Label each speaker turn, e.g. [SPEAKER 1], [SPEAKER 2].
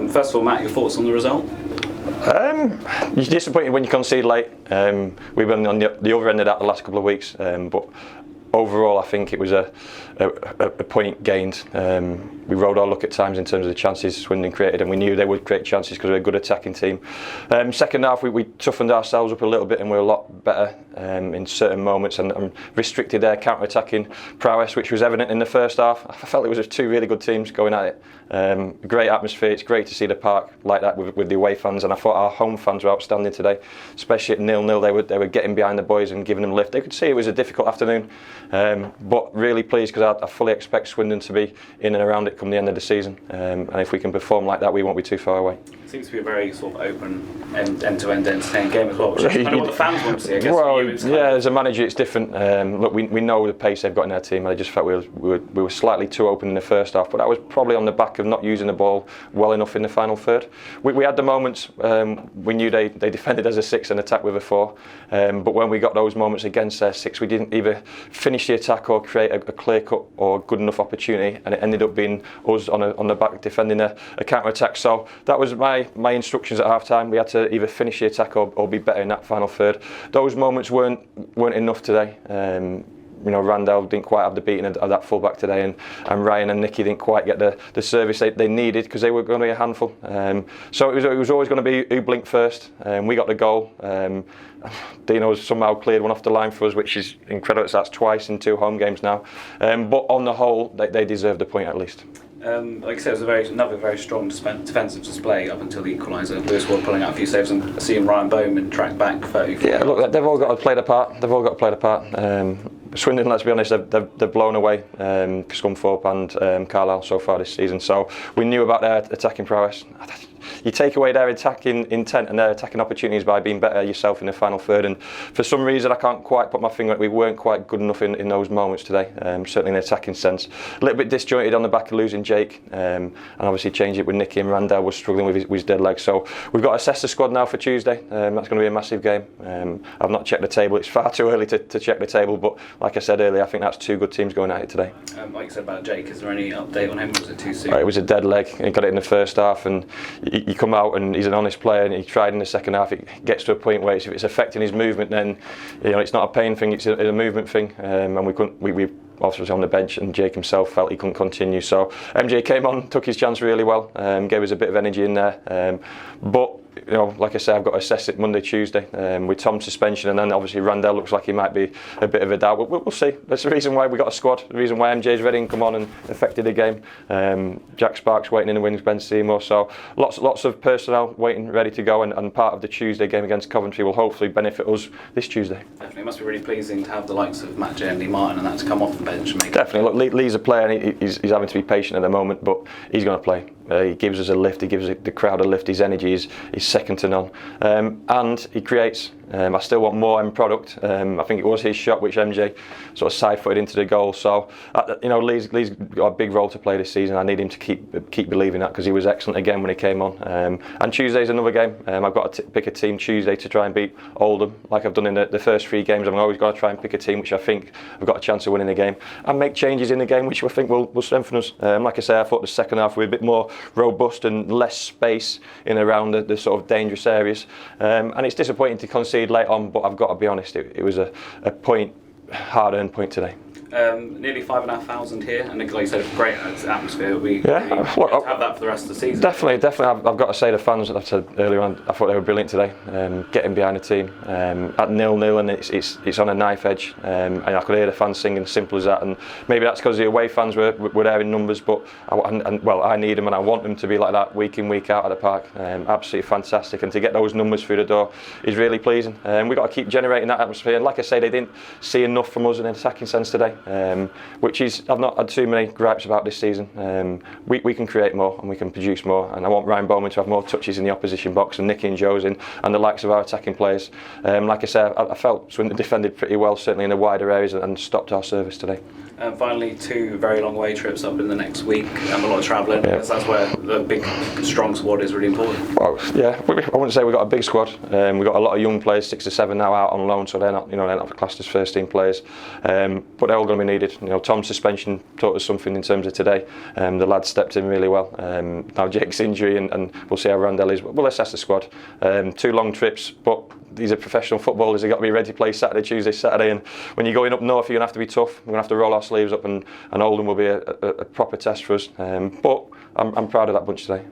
[SPEAKER 1] First of all, Matt, your thoughts on the result?
[SPEAKER 2] You're disappointed when you concede late. We've been on the other end of that the last couple of weeks, but overall I think it was a point gained. We rode our luck at times in terms of the chances Swindon created, and we knew they would create chances because we're a good attacking team. Second half we toughened ourselves up a little bit and we're a lot better in certain moments and restricted their counter-attacking prowess, which was evident in the first half. I felt it was two really good teams going at it. Great atmosphere. It's great to see the park like that with the away fans, and I thought our home fans were outstanding today, especially at 0-0. They were getting behind the boys and giving them a lift. They could see it was a difficult afternoon, but really pleased because I fully expect Swindon to be in and around it come the end of the season, and if we can perform like that we won't be too far away.
[SPEAKER 1] It seems to be a very sort of open end-to-end entertaining game as well, which is kind of what the fans want to see, I guess.
[SPEAKER 2] Well, yeah, as a manager it's different. Look, we know the pace they've got in their team. I just felt we were slightly too open in the first half, but that was probably on the back of not using the ball well enough in the final third. We had the moments, we knew they defended as a 6 and attacked with a 4, but when we got those moments against their 6 we didn't either finish the attack or create a clear cut or good enough opportunity, and it ended up being us on the back defending a counter attack. So that was my instructions at half time. We had to either finish the attack or be better in that final third. Those moments weren't enough today. Randall didn't quite have the beating of that fullback today, and Ryan and Nicky didn't quite get the service they needed because they were going to be a handful. So it was always going to be who blinked first. We got the goal. Dino's somehow cleared one off the line for us, which is incredible. That's twice in 2 home games now. But on the whole, they deserved a point at least.
[SPEAKER 1] Like I said, it was another very strong defensive display up until the equaliser. Lewis Ward pulling out a few saves and seeing Ryan Bowman track back 34.
[SPEAKER 2] Yeah, look, they've all got to play their part. Swindon, let's be honest, they've blown away Scunthorpe and Carlisle so far this season. So we knew about their attacking prowess. You take away their attacking intent and their attacking opportunities by being better yourself in the final third, and for some reason I can't quite put my finger on it. We weren't quite good enough in those moments today, certainly in the attacking sense. A little bit disjointed on the back of losing Jake, and obviously change it with Nicky, and Randall was struggling with his dead leg. So we've got to assess the squad now for Tuesday. That's going to be a massive game. I've not checked the table. It's far too early to check the table, but like I said earlier, I think that's 2 good teams going at it today.
[SPEAKER 1] Like you said about Jake, is there any update on him, or was it too soon?
[SPEAKER 2] It was a dead leg. He got it in the first half, and you come out and he's an honest player, and he tried in the second half. It gets to a point where if it's affecting his movement, then it's not a pain thing, it's a movement thing, and we obviously was on the bench, and Jake himself felt he couldn't continue. So MJ came on, took his chance really well, gave us a bit of energy in there, but like I say, I've got to assess it Monday, Tuesday, with Tom's suspension, and then obviously Randall looks like he might be a bit of a doubt. We'll see. That's the reason why we got a squad, the reason why MJ's ready and come on and affected the game. Jack Sparks waiting in the wings, Ben Seymour. So lots of personnel waiting, ready to go, and part of the Tuesday game against Coventry will hopefully benefit us this Tuesday.
[SPEAKER 1] Definitely, it must be really pleasing to have the likes of Matt J and Lee Martin and that to come off the bench and make
[SPEAKER 2] Definitely. Look, Lee's a player, and he's having to be patient at the moment, but he's going to play. He gives us a lift, he gives the crowd a lift, his energy is second to none, and he creates. I still want more end product. I think it was his shot which MJ sort of side-footed into the goal. So Lee's got a big role to play this season. I need him to keep believing that, because he was excellent again when he came on. And Tuesday's another game. I've got to pick a team Tuesday to try and beat Oldham, like I've done in the first 3 games. I'm always going to try and pick a team which I think I've got a chance of winning the game, and make changes in the game which I think will strengthen us. Like I say, I thought the second half we were a bit more robust and less space in around the sort of dangerous areas, and it's disappointing to concede late on, but I've got to be honest, it was a hard-earned point today.
[SPEAKER 1] Nearly 5,500 here, and like you said, great atmosphere. We have that for the rest of the season.
[SPEAKER 2] Definitely. I've got to say, the fans, I've said earlier on, I thought they were brilliant today. Getting behind the team at 0-0, and it's on a knife edge, and I could hear the fans singing, simple as that. And maybe that's because the away fans were there in numbers, but I need them, and I want them to be like that week in, week out at the park. Absolutely fantastic, and to get those numbers through the door is really pleasing. We've got to keep generating that atmosphere, and like I say, they didn't see enough from us in an attacking sense today. Which is, I've not had too many gripes about this season. We can create more and we can produce more, and I want Ryan Bowman to have more touches in the opposition box, and Nicky and Joe's in, and the likes of our attacking players. Like I said, I felt Swindon defended pretty well, certainly in the wider areas, and stopped our service today.
[SPEAKER 1] And finally, 2 very long away trips up in the next week, and a lot of travelling, because that's where the big, strong squad is really important.
[SPEAKER 2] Well, yeah, I wouldn't say we've got a big squad. We've got a lot of young players, 6 or 7 now out on loan, so they're not classed as first team players. But they're all going to be needed. You know, Tom's suspension taught us something in terms of today. The lads stepped in really well. Now Jake's injury, and we'll see how Randell is. We'll assess the squad. 2 long trips, but these are professional footballers. They've got to be ready to play Saturday, Tuesday, Saturday. And when you're going up north, you're going to have to be tough. We're going to have to roll our sleeves up, and Oldham will be a proper test for us. But I'm proud of that bunch today.